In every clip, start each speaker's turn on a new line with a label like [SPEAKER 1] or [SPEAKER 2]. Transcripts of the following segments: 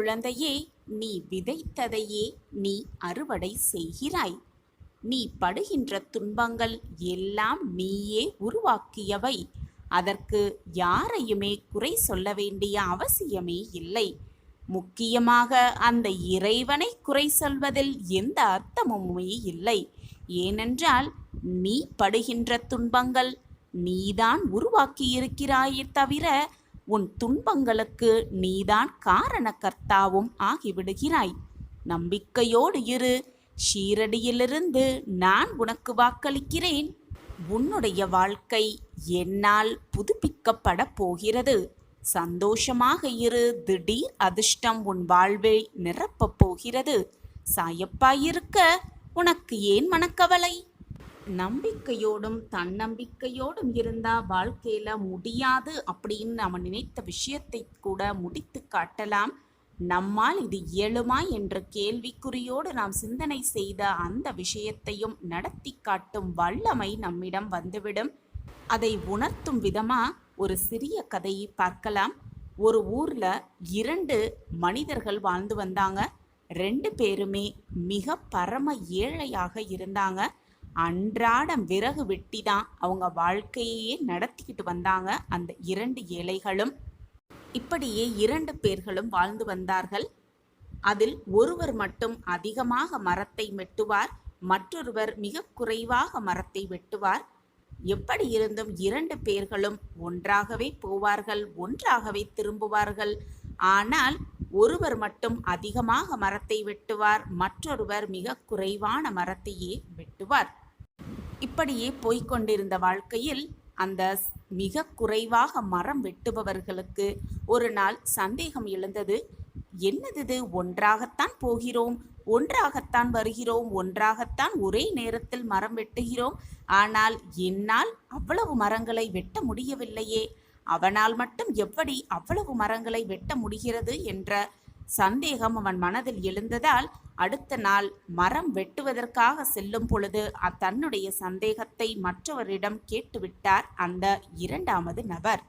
[SPEAKER 1] குழந்தையே, நீ விதைத்ததையே நீ அறுவடை செய்கிறாய். நீ படுகின்ற துன்பங்கள் எல்லாம் நீயே உருவாக்கியவை. அதற்கு யாரையுமே குறை சொல்ல வேண்டிய அவசியமே இல்லை. முக்கியமாக அந்த இறைவனை குறை சொல்வதில் எந்த அர்த்தமுமே இல்லை. ஏனென்றால் நீ படுகின்ற துன்பங்கள் நீதான் உருவாக்கியிருக்கிறாயே தவிர உன் துன்பங்களுக்கு நீதான் காரணகர்த்தாவும் ஆகிவிடுகிறாய். நம்பிக்கையோடு இரு. ஷீரடியிலிருந்து நான் உனக்கு வாக்களிக்கிறேன். உன்னுடைய வாழ்க்கை என்னால் புதுப்பிக்கப்பட போகிறது. சந்தோஷமாக இரு. திடீர் அதிர்ஷ்டம் உன் வாழ்வை நிரப்பப் போகிறது. சாயப்பாயிருக்க உனக்கு ஏன் மனக்கவலை? நம்பிக்கையோடும் தன்னம்பிக்கையோடும் இருந்தா வாழ்க்கையில முடியாது அப்படின்னு நம்ம நினைத்த விஷயத்தை கூட முடித்து காட்டலாம். நம்மால் இது இயலுமா என்ற கேள்விக்குறியோடு நாம் சிந்தனை செய்த அந்த விஷயத்தையும் நடத்தி காட்டும் வல்லமை நம்மிடம் வந்துவிடும். அதை உணர்த்தும் விதமா ஒரு சிறிய கதையை பார்க்கலாம். ஒரு ஊர்ல 2 மனிதர்கள் வாழ்ந்து வந்தாங்க. 2 பேருமே மிக பரம ஏழையாக இருந்தாங்க. அன்றாடம் விறகு வெட்டி தான் அவங்க வாழ்க்கையே நடத்திக்கிட்டு வந்தாங்க அந்த 2 ஏழைகளும். இப்படியே 2 பேர்களும் வாழ்ந்து வந்தார்கள். அதில் ஒருவர் மட்டும் அதிகமாக மரத்தை வெட்டுவார், மற்றொருவர் மிக குறைவாக மரத்தை வெட்டுவார். எப்படி இருந்தும் 2 பேர்களும் ஒன்றாகவே போவார்கள், ஒன்றாகவே திரும்புவார்கள். ஆனால் ஒருவர் மட்டும் அதிகமாக மரத்தை வெட்டுவார், மற்றொருவர் மிக குறைவான மரத்தையே வெட்டுவார். இப்படியே போய்கொண்டிருந்த வாழ்க்கையில் அந்த மிக குறைவாக மரம் வெட்டுபவர்களுக்கு ஒரு நாள் சந்தேகம் எழுந்தது. என்னது, ஒன்றாகத்தான் போகிறோம், ஒன்றாகத்தான் வருகிறோம், ஒன்றாகத்தான் ஒரே நேரத்தில் மரம் வெட்டுகிறோம். ஆனால் என்னால் அவ்வளவு மரங்களை வெட்ட முடியவில்லையே, அவனால் மட்டும் எப்படி அவ்வளவு மரங்களை வெட்ட முடிகிறது என்ற சந்தேகம் அவன் மனதில் எழுந்ததால் அடுத்த நாள் மரம் வெட்டுவதற்காக செல்லும் பொழுது தன்னுடைய சந்தேகத்தை மற்றவரிடம் கேட்டுவிட்டார் அந்த 2வது நபர்.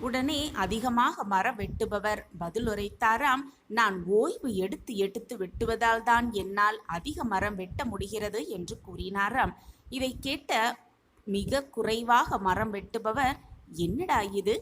[SPEAKER 1] உடனே அதிகமாக மரம் வெட்டுபவர் பதிலுரைத்தாராம், நான் ஓய்வு எடுத்து எடுத்து வெட்டுவதால் தான் என்னால் அதிக மரம் வெட்ட முடிகிறது என்று கூறினாராம். இதை கேட்ட மிக குறைவாக மரம் வெட்டுபவர், என்னடா இது,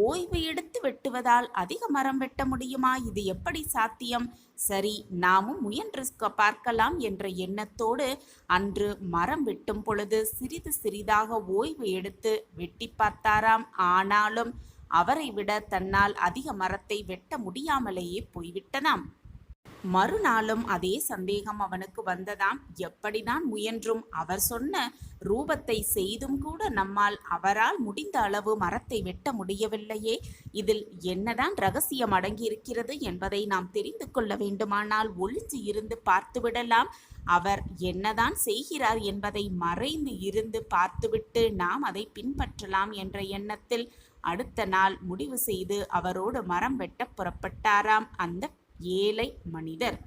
[SPEAKER 1] ஓய்வு எடுத்து வெட்டுவதால் அதிக மரம் வெட்ட முடியுமா? இது எப்படி சாத்தியம்? சரி, நாமும் முயன்று பார்க்கலாம் என்ற எண்ணத்தோடு அன்று மரம் வெட்டும் பொழுது சிறிது சிறிதாக ஓய்வு எடுத்து வெட்டி பார்த்தாராம். ஆனாலும் அவரை விட தன்னால் அதிக மரத்தை வெட்ட முடியாமலேயே போய்விட்டதாம். மறுநாளும் அதே சந்தேகம் அவனுக்கு வந்ததாம். எப்படிதான் முயன்றும் அவர் சொன்ன ரூபத்தை செய்தும் கூட நம்மால் அவரால் முடிந்த அளவு மரத்தை வெட்ட முடியவில்லையே, இதில் என்னதான் ரகசியம் அடங்கியிருக்கிறது என்பதை நாம் தெரிந்து கொள்ள வேண்டுமானால் ஒளிஞ்சு இருந்து பார்த்துவிடலாம். அவர் என்னதான் செய்கிறார் என்பதை மறைந்து இருந்து பார்த்துவிட்டு நாம் அதை பின்பற்றலாம் என்ற எண்ணத்தில் அடுத்த நாள் முடிவு செய்து அவரோடு மரம் வெட்ட புறப்பட்டாராம் அந்த ஏழை மனிதர்.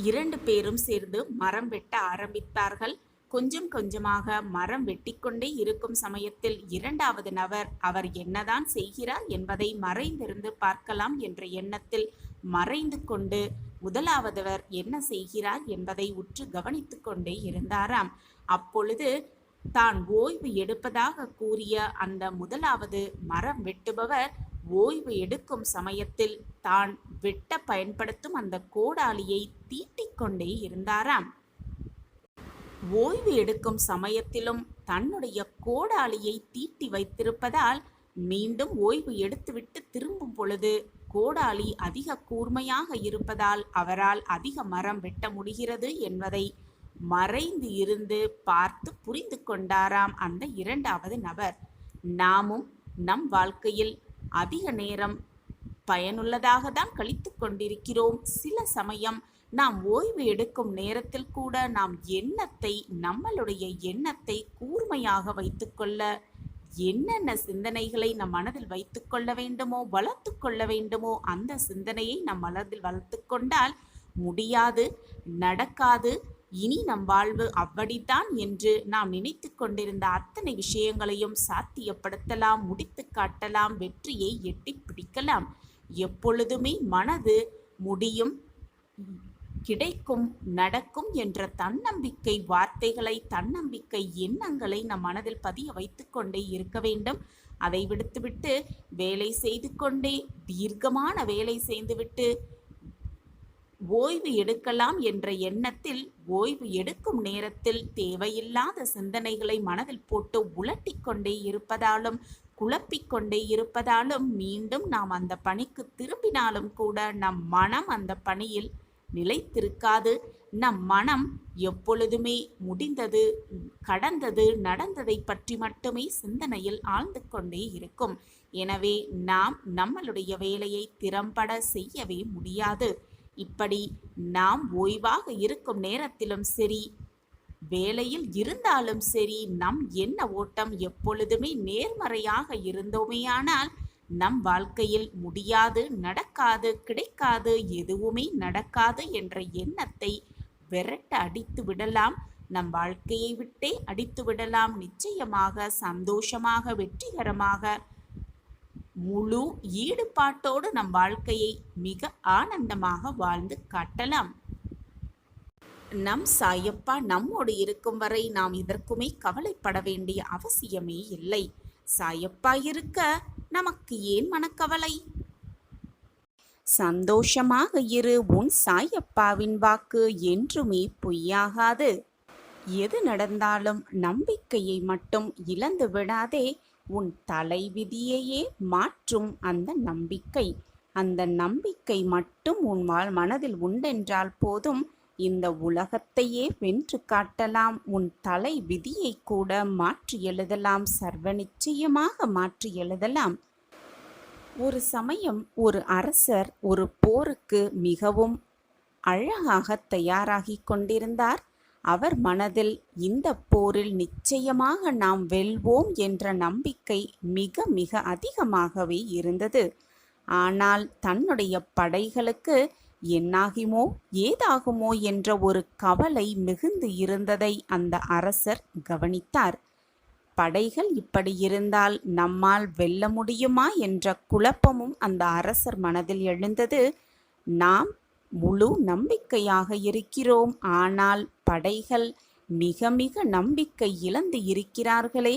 [SPEAKER 1] 2 பேரும் சேர்ந்து மரம் வெட்ட ஆரம்பித்தார்கள். கொஞ்சம் கொஞ்சமாக மரம் வெட்டிக்கொண்டே இருக்கும் சமயத்தில் 2வது நபர் அவர் என்னதான் செய்கிறார் என்பதை மறைந்திருந்து பார்க்கலாம் என்ற எண்ணத்தில் மறைந்து கொண்டு 1வதவர் என்ன செய்கிறார் என்பதை உற்று கவனித்து கொண்டே இருந்தாராம். அப்பொழுது தான் ஓய்வு எடுப்பதாக கூறிய அந்த 1வது மரம் வெட்டுபவர் ஓய்வு எடுக்கும் சமயத்தில் தான் வெட்ட பயன்படுத்தும் அந்த கோடாலியை தீட்டிக்கொண்டே இருந்தாராம். ஓய்வு எடுக்கும் சமயத்திலும் தன்னுடைய கோடாலியை தீட்டி வைத்திருப்பதால் மீண்டும் ஓய்வு எடுத்துவிட்டு திரும்பும் பொழுது கோடாலி அதிக கூர்மையாக இருப்பதால் அவரால் அதிக மரம் வெட்ட முடிகிறது என்பதை மறைந்து இருந்து பார்த்து புரிந்து கொண்டாராம் அந்த 2வது நபர். நாமும் நம் வாழ்க்கையில் அதிக நேரம் பயனுள்ளதாக தான் கழித்து கொண்டிருக்கிறோம். சில சமயம் நாம் ஓய்வு எடுக்கும் நேரத்தில் கூட நாம் நம்மளுடைய எண்ணத்தை கூர்மையாக வைத்துக்கொள்ள என்னென்ன சிந்தனைகளை நம் மனதில் வைத்து கொள்ள வேண்டுமோ வளர்த்து கொள்ள வேண்டுமோ அந்த சிந்தனையை நம் மனதில் வளர்த்து கொண்டால் முடியாது, நடக்காது, இனி நம் வாழ்வு அப்படித்தான் என்று நாம் நினைத்து கொண்டிருந்த அத்தனை விஷயங்களையும் சாத்தியப்படுத்தலாம், முடித்து காட்டலாம், வெற்றியை எட்டி பிடிக்கலாம். எப்பொழுதுமே மனது முடியும், கிடைக்கும், நடக்கும் என்ற தன்னம்பிக்கை வார்த்தைகளை, தன்னம்பிக்கை எண்ணங்களை நம் மனதில் பதிய வைத்து கொண்டே இருக்க வேண்டும். அதை விடுத்துவிட்டு வேலை செய்து கொண்டே தீர்க்கமான வேலை செய்துவிட்டு ஓய்வு எடுக்கலாம் என்ற எண்ணத்தில் ஓய்வு எடுக்கும் நேரத்தில் தேவையில்லாத சிந்தனைகளை மனதில் போட்டு உலட்டிக் கொண்டே இருப்பதாலும் குழப்பிக்கொண்டே இருப்பதாலும் மீண்டும் நாம் அந்த பணிக்கு திரும்பினாலும் கூட நம் மனம் அந்த பணியில் நிலைத்திருக்காது. நம் மனம் எப்பொழுதுமே முடிந்தது, கடந்தது, நடந்ததை பற்றி மட்டுமே சிந்தனையில் ஆழ்ந்து கொண்டே இருக்கும். எனவே நாம் நம்மளுடைய வேலையை திறம்பட செய்யவே முடியாது. இப்படி நாம் ஓய்வாக இருக்கும் நேரத்திலும் சரி, வேலையில் இருந்தாலும் சரி, நம் எண்ண ஓட்டம் எப்பொழுதுமே நேர்மறையாக இருந்தோமேயானால் நம் வாழ்க்கையில் முடியாது, நடக்காது, கிடைக்காது, எதுவுமே நடக்காது என்ற எண்ணத்தை விரட்ட அடித்து விடலாம். நம் வாழ்க்கையை விட்டே அடித்து விடலாம். நிச்சயமாக சந்தோஷமாக, வெற்றிகரமாக, முழு ஈடுபாட்டோடு நம் வாழ்க்கையை மிக ஆனந்தமாக வாழ்ந்து காட்டலாம். நம் சாயப்பா நம்மோடு இருக்கும் வரை நாம் இதற்குமே கவலைப்பட வேண்டிய அவசியமே இல்லை. சாயப்பா இருக்க நமக்கு ஏன் மனக்கவலை? சந்தோஷமாக இரு. உன் சாயப்பாவின் வாக்கு என்றுமே பொய்யாகாது. எது நடந்தாலும் நம்பிக்கையை மட்டும் இழந்து விடாதே. உன் தலை விதியையே மாற்றும் அந்த நம்பிக்கை. அந்த நம்பிக்கை மட்டும் உன் மனதில் உண்டென்றால் போதும், இந்த உலகத்தையே வென்று காட்டலாம். உன் தலை விதியை கூட மாற்றி எழுதலாம், சர்வ நிச்சயமாக மாற்றி எழுதலாம். ஒரு சமயம் ஒரு அரசர் ஒரு போருக்கு மிகவும் அழகாக தயாராகி கொண்டிருந்தார். அவர் மனதில் இந்த போரில் நிச்சயமாக நாம் வெல்வோம் என்ற நம்பிக்கை மிக மிக அதிகமாகவே இருந்தது. ஆனால் தன்னுடைய படைகளுக்கு என்னாகுமோ ஏதாகுமோ என்ற ஒரு கவலை மிகுந்து இருந்ததை அந்த அரசர் கவனித்தார். படைகள் இப்படி இருந்தால் நம்மால் வெல்ல முடியுமா என்ற குழப்பமும் அந்த அரசர் மனதில் எழுந்தது. நாம் முழு நம்பிக்கையாக இருக்கிறோம், ஆனால் படைகள் மிக மிக நம்பிக்கை இழந்து இருக்கிறார்களே,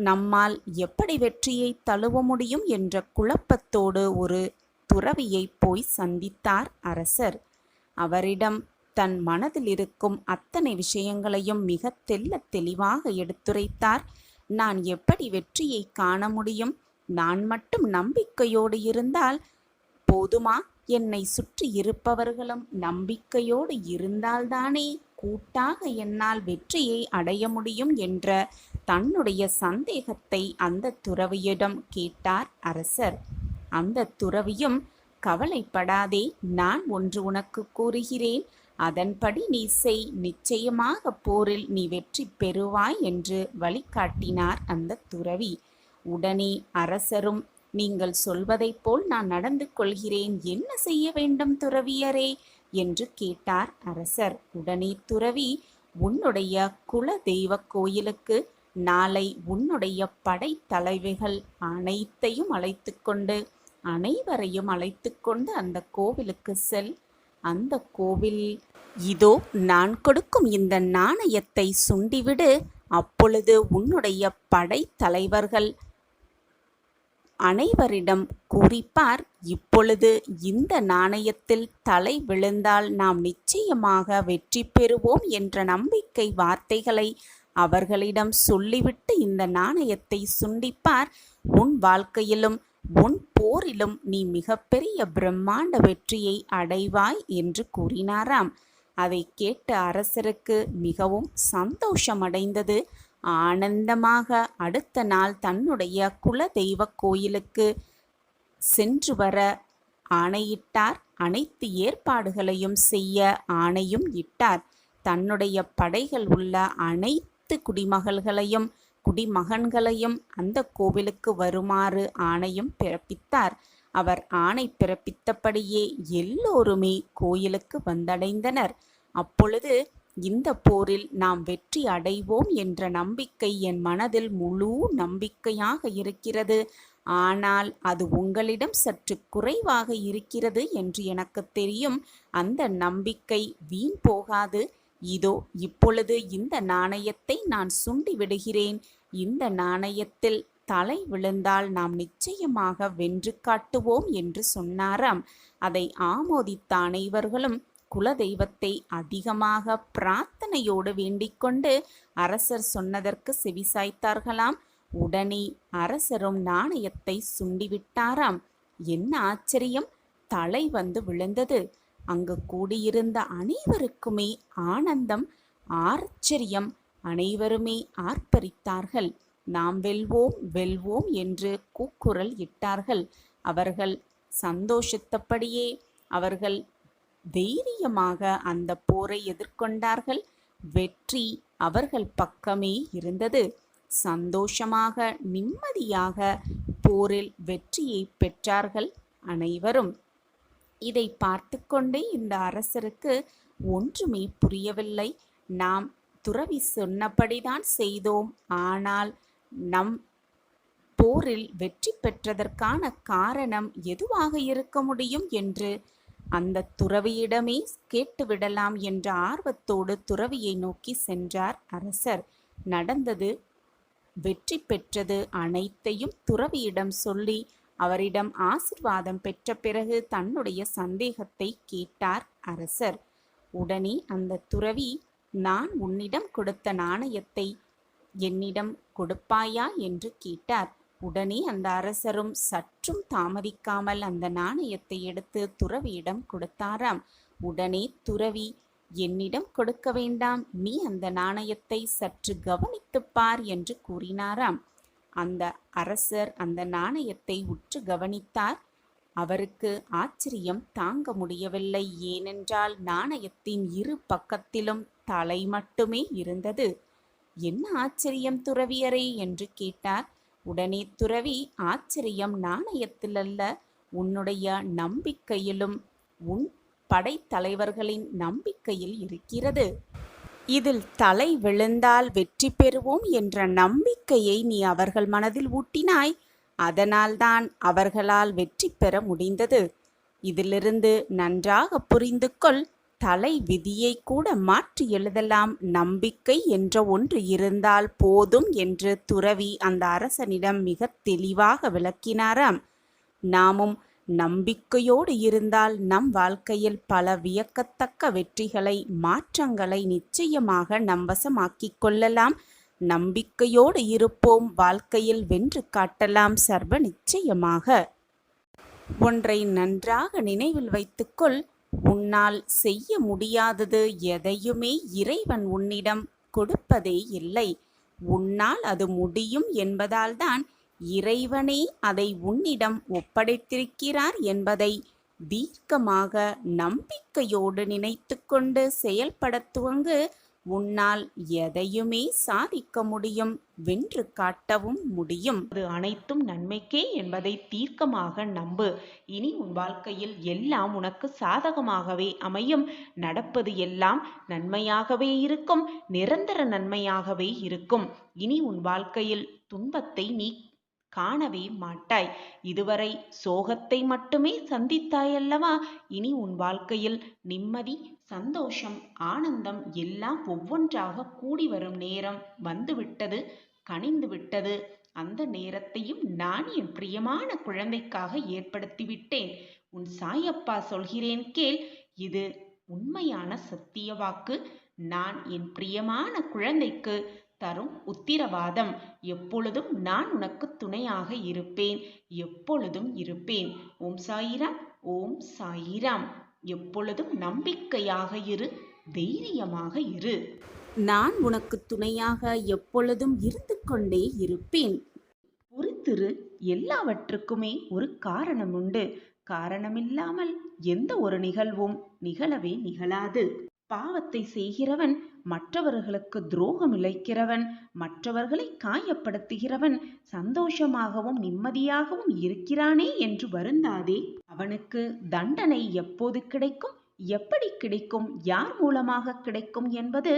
[SPEAKER 1] நம்மால் எப்படி வெற்றியை தழுவ முடியும் என்ற குழப்பத்தோடு ஒரு துறவியை போய் சந்தித்தார் அரசர். அவரிடம் தன் மனதில் இருக்கும் அத்தனை விஷயங்களையும் மிக தெள்ளத் தெளிவாக எடுத்துரைத்தார். நான் எப்படி வெற்றியை காண முடியும்? நான் மட்டும் நம்பிக்கையோடு இருந்தால் போதுமா? என்னை சுற்றி இருப்பவர்களும் நம்பிக்கையோடு இருந்தால்தானே கூட்டாக என்னால் வெற்றியை அடைய முடியும் என்ற தன்னுடைய சந்தேகத்தை அந்த துறவியிடம் கேட்டார் அரசர். அந்த துறவியும், கவலைப்படாதே, நான் ஒன்று உனக்கு கூறுகிறேன், அதன்படி நீ செய், நிச்சயமாக போரில் நீ வெற்றி பெறுவாய் என்று வழிகாட்டினார் அந்த துறவி. உடனே அரசரும், நீங்கள் சொல்வதைப் போல் நான் நடந்து கொள்கிறேன், என்ன செய்ய வேண்டும் துறவியரே என்று கேட்டார் அரசர். உடனே துறவி, உன்னுடைய குல தெய்வ கோயிலுக்கு நாளை உன்னுடைய படைத்தலைவிகள் அனைவரையும் அழைத்து கொண்டு அந்த கோவிலுக்கு செல். அந்த கோவில் இதோ நான் கொடுக்கும் இந்த நாணயத்தை சுண்டிவிடு. அப்பொழுது உன்னுடைய படைத்தலைவர்கள் அனைவரிடம் கூறிப்பார், இப்பொழுது இந்த நாணயத்தில் தலை விழுந்தால் நாம் நிச்சயமாக வெற்றி பெறுவோம் என்ற நம்பிக்கை வார்த்தைகளை அவர்களிடம் சொல்லிவிட்டு இந்த நாணயத்தை சுண்டிப்பார். உன் வாழ்க்கையிலும் உன் போரிலும் நீ மிகப்பெரிய பிரம்மாண்ட வெற்றியை அடைவாய் என்று கூறினாராம். அதை கேட்ட அரசருக்கு மிகவும் சந்தோஷமடைந்தது. ஆனந்தமாக அடுத்த நாள் தன்னுடைய குல தெய்வ கோயிலுக்கு சென்று வர ஆணையிட்டார். அனைத்து ஏற்பாடுகளையும் செய்ய ஆணையும் இட்டார். தன்னுடைய படைகள் உள்ள அனைத்து குடிமகன்களையும் அந்த கோவிலுக்கு வருமாறு ஆணையும் பிறப்பித்தார். அவர் ஆணை பிறப்பித்தபடியே எல்லோருமே கோயிலுக்கு வந்தடைந்தனர். அப்பொழுது இந்த போரில் நாம் வெற்றி அடைவோம் என்ற நம்பிக்கை என் மனதில் முழு நம்பிக்கையாக இருக்கிறது. ஆனால் அது உங்களிடம் சற்று குறைவாக இருக்கிறது என்று எனக்கு தெரியும். அந்த நம்பிக்கை வீண் போகாது. இதோ இப்பொழுது இந்த நாணயத்தை நான் சுண்டி விடுகிறேன். இந்த நாணயத்தில் தலை விழுந்தால் நாம் நிச்சயமாக வென்று காட்டுவோம் என்று சொன்னாராம். அதை ஆமோதித்த அனைவர்களும் குலதெய்வத்தை அதிகமாக பிரார்த்தனையோடு வேண்டிக்கொண்டு அரசர் சொன்னதற்கு செவிசாய்த்தார்களாம். உடனே அரசரும் நாணயத்தை சுண்டிவிட்டாராம். என்ன ஆச்சரியம்! தலை வந்து விழுந்தது. அங்கு கூடியிருந்த அனைவருக்குமே ஆனந்தம், ஆச்சரியம். அனைவருமே ஆர்ப்பரித்தார்கள். நாம் வெல்வோம் வெல்வோம் என்று கூக்குரல் இட்டார்கள். அவர்கள் சந்தோஷத்தபடியே அவர்கள் தைரியமாக அந்த போரை எதிர்கொண்டார்கள். வெற்றி அவர்கள் பக்கமே இருந்தது. சந்தோஷமாக நிம்மதியாக போரில் வெற்றியை பெற்றார்கள் அனைவரும். இதை பார்த்து கொண்டே இந்த அரசருக்கு ஒன்றுமே புரியவில்லை. நாம் துறவி சொன்னபடிதான் செய்தோம், ஆனால் நம் போரில் வெற்றி பெற்றதற்கான காரணம் எதுவாக இருக்க முடியும் என்று அந்த துறவியிடமே கேட்டுவிடலாம் என்ற ஆர்வத்தோடு துறவியை நோக்கி சென்றார் அரசர். நடந்தது, வெற்றி பெற்றது அனைத்தையும் துறவியிடம் சொல்லி அவரிடம் ஆசிர்வாதம் பெற்ற பிறகு தன்னுடைய சந்தேகத்தை கேட்டார் அரசர். உடனே அந்த துறவி, நான் உன்னிடம் கொடுத்த நாணயத்தை என்னிடம் கொடுப்பாயா என்று கேட்டார். உடனே அந்த அரசரும் சற்றும் தாமதிக்காமல் அந்த நாணயத்தை எடுத்து துறவியிடம் கொடுத்தாராம். உடனே துறவி, என்னிடம் கொடுக்க வேண்டாம், நீ அந்த நாணயத்தை சற்று கவனித்துப் பார் என்று கூறினாராம். அந்த அரசர் அந்த நாணயத்தை உற்று கவனித்தார். அவருக்கு ஆச்சரியம் தாங்க முடியவில்லை. ஏனென்றால் நாணயத்தின் இரு பக்கத்திலும் தலை மட்டுமே இருந்தது. என்ன ஆச்சரியம் துறவியரே என்று கேட்டார். உடனே துறவி, ஆச்சரியம் நாணயத்தில் அல்ல, உன்னுடைய நம்பிக்கையிலும் உன் படைத்தலைவர்களின் நம்பிக்கையில் இருக்கிறது. இதில் தலை விழுந்தால் வெற்றி பெறுவோம் என்ற நம்பிக்கையை நீ அவர்கள் மனதில் ஊட்டினாய். அதனால்தான் அவர்களால் வெற்றி பெற முடிந்தது. இதிலிருந்து நன்றாக புரிந்து கொள், தலை விதியை கூட மாற்றி எழுதலாம், நம்பிக்கை என்ற ஒன்று இருந்தால் போதும் என்று துறவி அந்த அரசனிடம் மிக தெளிவாக விளக்கினாராம். நாமும் நம்பிக்கையோடு இருந்தால் நம் வாழ்க்கையில் பல வியக்கத்தக்க வெற்றிகளை, மாற்றங்களை நிச்சயமாக நம் வசமாக்கிக் கொள்ளலாம். நம்பிக்கையோடு இருப்போம், வாழ்க்கையில் வென்று காட்டலாம் சர்வ நிச்சயமாக. ஒன்றை நன்றாக நினைவில் வைத்துக்கொள், உன்னால் செய்ய முடியாதது எதையுமே இறைவன் உன்னிடம் கொடுப்பதே இல்லை. உன்னால் அது முடியும் என்பதால்தான் இறைவனே அதை உன்னிடம் ஒப்படைத்திருக்கிறார் என்பதை தீர்க்கமாக நம்பிக்கையோடு நினைத்து கொண்டு செயல்படத் துவங்கு. உன்னால் எதையுமே சாதிக்க முடியும், வென்று காட்டவும் முடியும். அது அனைத்தும் நன்மைக்கே என்பதை தீர்க்கமாக நம்பு. இனி உன் வாழ்க்கையில் எல்லாம் உனக்கு சாதகமாகவே அமையும். நடப்பது எல்லாம் நன்மையாகவே இருக்கும், நிரந்தர நன்மையாகவே இருக்கும். இனி உன் வாழ்க்கையில் துன்பத்தை நீ காணவே மாட்டாய். இதுவரை சோகத்தை மட்டுமே சந்தித்தாயல்லவா? இனி உன் வாழ்க்கையில் நிம்மதி, சந்தோஷம், ஆனந்தம் எல்லாம் ஒவ்வொன்றாக கூடி வரும் நேரம் வந்துவிட்டது, கனிந்து விட்டது. அந்த நேரத்தையும் நான் என் பிரியமான குழந்தைக்காக ஏற்படுத்திவிட்டேன். உன் சாயப்பா சொல்கிறேன் கேள், இது உண்மையான சத்திய வாக்கு. நான் என் பிரியமான குழந்தைக்கு தரும் உத்திரவாதம். எப்பொழுதும் நான் உனக்கு துணையாக இருப்பேன், எப்பொழுதும் இருப்பேன். ஓம் சாயிராம், ஓம் சாயிராம். எப்பொழுதும் நம்பிக்கையாக இரு, தைரியமாக இரு. நான் உனக்கு துணையாக எப்பொழுதும் இருந்து கொண்டே இருப்பேன். பொறுத்திரு, எல்லாவற்றுக்குமே ஒரு காரணம் உண்டு. காரணமில்லாமல் எந்த ஒரு நிகழ்வும் நிகழவே நிகழாது. பாவத்தை செய்கிறவன், மற்றவர்களுக்கு துரோகம் இழைக்கிறவன், மற்றவர்களை காயப்படுத்துகிறவன் சந்தோஷமாகவும் நிம்மதியாகவும் இருக்கிறானே என்று வருந்தாதே. அவனுக்கு தண்டனை எப்போது கிடைக்கும், எப்படி கிடைக்கும், யார் மூலமாக கிடைக்கும் என்பது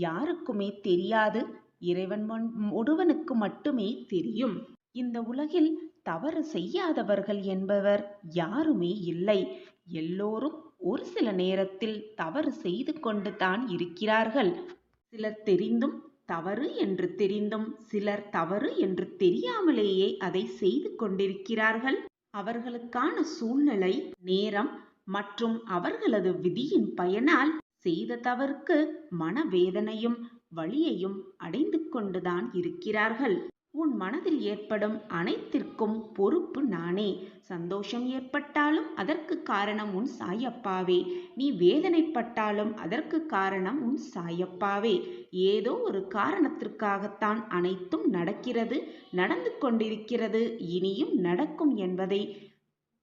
[SPEAKER 1] யாருக்குமே தெரியாது. இறைவன் ஒருவனுக்கு மட்டுமே தெரியும். இந்த உலகில் தவறு செய்யாதவர்கள் என்பவர் யாருமே இல்லை. எல்லோரும் ஒரு சில நேரத்தில் தவறு செய்து கொண்டு தான் இருக்கிறார்கள். சிலர் தெரிந்தும் தவறு என்று தெரிந்தும், சிலர் தவறு என்று தெரியாமலேயே அதை செய்து கொண்டிருக்கிறார்கள். அவர்களுக்கான சூழ்நிலை, நேரம் மற்றும் அவர்களது விதியின் பயனால் செய்த தவறுக்கு மனவேதனையும் வலியையும் அடைந்து கொண்டுதான் இருக்கிறார்கள். உன் மனதில் ஏற்படும் அனைத்திற்கும் பொறுப்பு நானே. சந்தோஷம் ஏற்பட்டாலும் அதற்கு காரணம் உன் சாயப்பாவே. நீ வேதனைப்பட்டாலும் அதற்கு காரணம் உன் சாயப்பாவே. ஏதோ ஒரு காரணத்திற்காகத்தான் அனைத்தும் நடக்கிறது, நடந்து கொண்டிருக்கிறது, இனியும் நடக்கும் என்பதை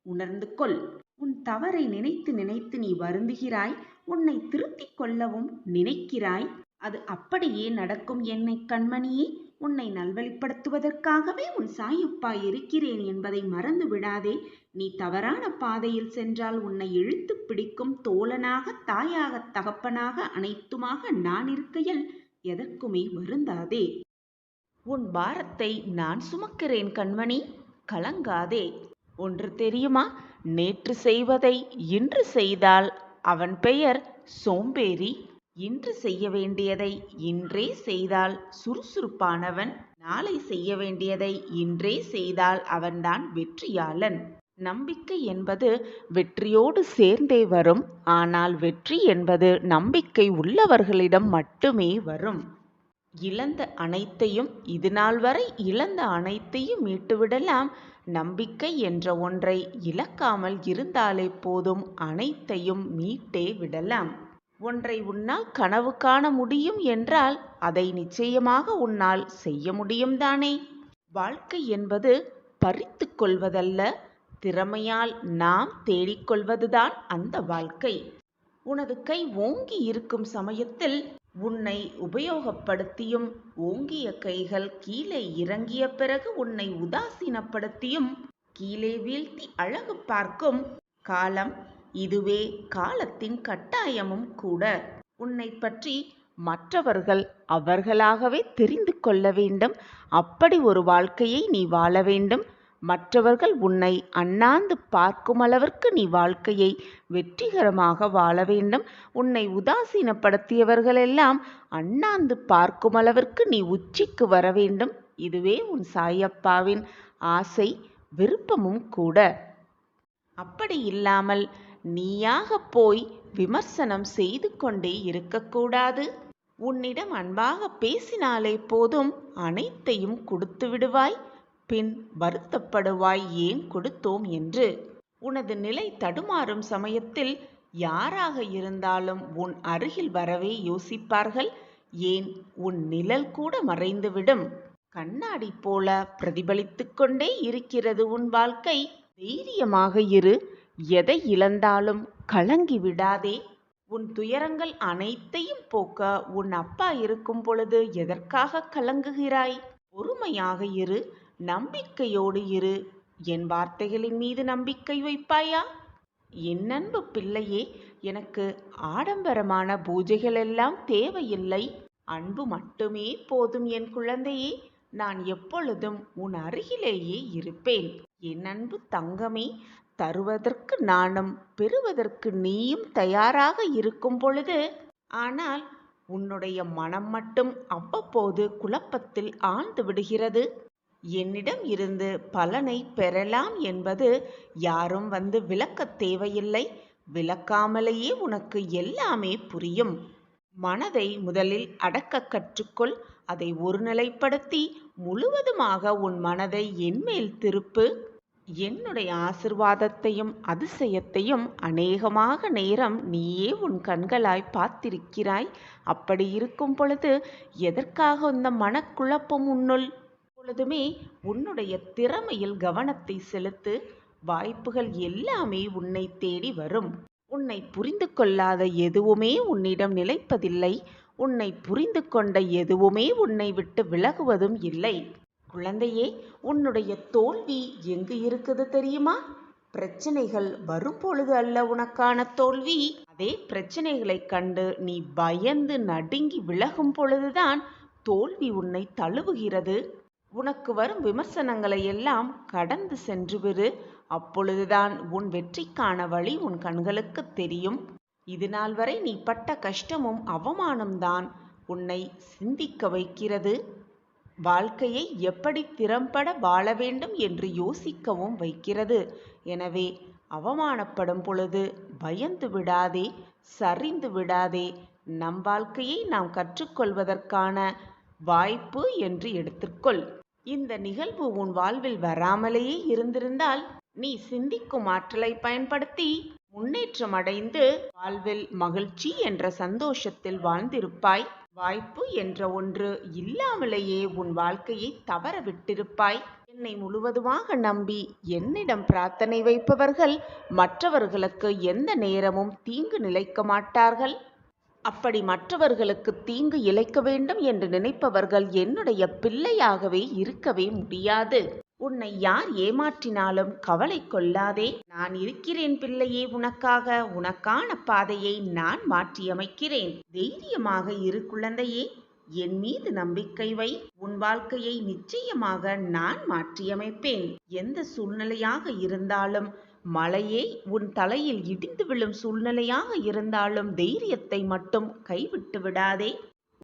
[SPEAKER 1] உணர்ந்து கொள். உன் தவறை நினைத்து நினைத்து நீ வருந்துகிறாய். உன்னை திருத்திக் கொள்ளவும் நினைக்கிறாய். அது அப்படியே நடக்கும் என்னை கண்மணியே. உன்னை நல்வழிப்படுத்துவதற்காகவே உன் சாயப்பா இருக்கிறேன் என்பதை மறந்து விடாதே. நீ தவறான பாதையில் சென்றால் உன்னை இழுத்து பிடிக்கும் தோழனாக, தாயாக, தகப்பனாக, அனைத்துமாக நான் இருக்கையில் எதற்குமே வருந்தாதே. உன் பாரத்தை நான் சுமக்கிறேன் கண்மணி, கலங்காதே. ஒன்று தெரியுமா? நேற்று செய்வதை இன்று செய்தால் அவன் பெயர் சோம்பேறி. இன்று செய்ய வேண்டியதை இன்றே செய்தால் சுறுசுறுப்பானவன். நாளை செய்ய வேண்டியதை இன்றே செய்தால் அவன்தான் வெற்றியாளன். நம்பிக்கை என்பது வெற்றியோடு சேர்ந்தே வரும். ஆனால் வெற்றி என்பது நம்பிக்கை உள்ளவர்களிடம் மட்டுமே வரும். இழந்த அனைத்தையும், இதுநாள் வரை இழந்த அனைத்தையும் மீட்டுவிடலாம். நம்பிக்கை என்ற ஒன்றை இழக்காமல் இருந்தாலே போதும், அனைத்தையும் மீட்டே விடலாம். ஒன்றை உன்னால் கனவு காண முடியும் என்றால் அதை நிச்சயமாக உன்னால் செய்ய முடியும் தானே? வாழ்க்கை என்பது பறித்து கொள்வதல்ல, திறமையால் நாம் தேடிக்கொள்வதுதான் அந்த வாழ்க்கை. உனது கை ஓங்கி இருக்கும் சமயத்தில் உன்னை உபயோகப்படுத்தியும், ஓங்கிய கைகள் கீழே இறங்கிய பிறகு உன்னை உதாசீனப்படுத்தியும் கீழே வீழ்த்தி அழகு பார்க்கும் காலம் இதுவே. காலத்தின் கட்டாயமும் கூட. உன்னை பற்றி மற்றவர்கள் அவர்களாகவே தெரிந்து கொள்ள வேண்டும். அப்படி ஒரு வாழ்க்கையை நீ வாழ வேண்டும். மற்றவர்கள் உன்னை அண்ணாந்து பார்க்கும் அளவிற்கு நீ வாழ்க்கையை வெற்றிகரமாக வாழ வேண்டும். உன்னை உதாசீனப்படுத்தியவர்களெல்லாம் அண்ணாந்து பார்க்கும் அளவிற்கு நீ உச்சிக்கு வர வேண்டும். இதுவே உன் சாயப்பாவின் ஆசை, விருப்பமும் கூட. அப்படி இல்லாமல் நீயாக போய் விமர்சனம் செய்து கொண்டே இருக்கக்கூடாது. உன்னிடம் அன்பாக பேசினாலே போதும், அனைத்தையும் கொடுத்து விடுவாய். பின் வருத்தப்படுவாய், ஏன் கொடுத்தோம் என்று. உனது நிலை தடுமாறும் சமயத்தில் யாராக இருந்தாலும் உன் அருகில் வரவே யோசிப்பார்கள். ஏன், உன் நிழல் கூட மறைந்துவிடும். கண்ணாடி போல பிரதிபலித்து கொண்டே இருக்கிறது உன் வாழ்க்கை. தைரியமாக இரு. எதை இழந்தாலும் கலங்கி விடாதே. உன் துயரங்கள் அனைத்தையும் போக்க உன் அப்பா இருக்கும் பொழுது எதற்காக கலங்குகிறாய்? பொறுமையாக இரு, நம்பிக்கையோடு இரு. என் வார்த்தைகளின் மீது நம்பிக்கை வைப்பாயா? என் அன்பு பிள்ளையே, எனக்கு ஆடம்பரமான பூஜைகள் எல்லாம் தேவையில்லை. அன்பு மட்டுமே போதும் என் குழந்தையே. நான் எப்பொழுதும் உன் அருகிலேயே இருப்பேன். என் அன்பு தங்கமே, தருவதற்கு நானும் பெறுவதற்கு நீயும் தயாராக இருக்கும் பொழுது, ஆனால் உன்னுடைய மனம் மட்டும் அவ்வப்போது குழப்பத்தில் ஆழ்ந்து விடுகிறது. என்னிடம் இருந்து பலனை பெறலாம் என்பது யாரும் வந்து விளக்க தேவையில்லை. விளக்காமலேயே உனக்கு எல்லாமே புரியும். மனதை முதலில் அடக்க கற்றுக்கொள். அதை ஒருநிலைப்படுத்தி முழுவதுமாக உன் மனதை என்மேல் திருப்பு. என்னுடைய ஆசிர்வாதத்தையும் அதிசயத்தையும் அநேகமாக நேரம் நீயே உன் கண்களாய் பார்த்திருக்கிறாய். அப்படி இருக்கும் பொழுது எதற்காக இந்த மனக்குழப்பம் உன்னுள்? எப்பொழுதுமே உன்னுடைய திறமையில் கவனத்தை செலுத்து. வாய்ப்புகள் எல்லாமே உன்னை தேடி வரும். உன்னை புரிந்து கொள்ளாத எதுவுமே உன்னிடம் நிலைப்பதில்லை. உன்னை புரிந்து கொண்ட எதுவுமே உன்னை விட்டு விலகுவதும் இல்லை. குழந்தையே, உன்னுடைய தோல்வி எங்கு இருக்குது தெரியுமா? பிரச்சனைகள் வரும் பொழுது அல்ல உனக்கான தோல்வி, அதே பிரச்சனைகளைக் கண்டு நீ பயந்து நடுங்கி விலகும் பொழுதுதான் தோல்வி உன்னை தழுவுகிறது. உனக்கு வரும் விமர்சனங்களை எல்லாம் கடந்து சென்று விடு. அப்பொழுதுதான் உன் வெற்றிக்கான வழி உன் கண்களுக்கு தெரியும். இது நாள் வரை நீ பட்ட கஷ்டமும் அவமானம்தான் உன்னை சிந்திக்க வைக்கிறது. வாழ்க்கையை எப்படி திறம்பட வாழ வேண்டும் என்று யோசிக்கவும் வைக்கிறது. எனவே அவமானப்படும் பொழுது பயந்து விடாதே, சரிந்து விடாதே. நம் வாழ்க்கையை நாம் கற்றுக்கொள்வதற்கான வாய்ப்பு என்று எடுத்துக்கொள். இந்த நிகழ்வு உன் வாழ்வில் வராமலேயே இருந்திருந்தால் நீ சிந்திக்கும் ஆற்றலை பயன்படுத்தி முன்னேற்றம் அடைந்து வாழ்வில் மகிழ்ச்சி என்ற சந்தோஷத்தில் வாழ்ந்திருப்பாய். வாய்ப்பு என்ற ஒன்று இல்லாமலேயே உன் வாழ்க்கையை தவற விட்டிருப்பாய். என்னை முழுவதுமாக நம்பி என்னிடம் பிரார்த்தனை வைப்பவர்கள் மற்றவர்களுக்கு எந்த நேரமும் தீங்கு நிலைக்க மாட்டார்கள். அப்படி மற்றவர்களுக்கு தீங்கு இழைக்க வேண்டும் என்று நினைப்பவர்கள் என்னுடைய பிள்ளையாகவே இருக்கவே முடியாது. உன்னை யார் ஏமாற்றினாலும் கவலை கொள்ளாதே. நான் இருக்கிறேன் பிள்ளையே உனக்காக. உனக்கான பாதையை நான் மாற்றியமைக்கிறேன். தைரியமாக இரு குழந்தையே. என் மீது நம்பிக்கை வை. உன் வாழ்க்கையை நிச்சயமாக நான் மாற்றியமைப்பேன். எந்த சூழ்நிலையாக இருந்தாலும், மலையே உன் தலையில் இடிந்து விழும் சூழ்நிலையாக இருந்தாலும் தைரியத்தை மட்டும் கைவிட்டு விடாதே.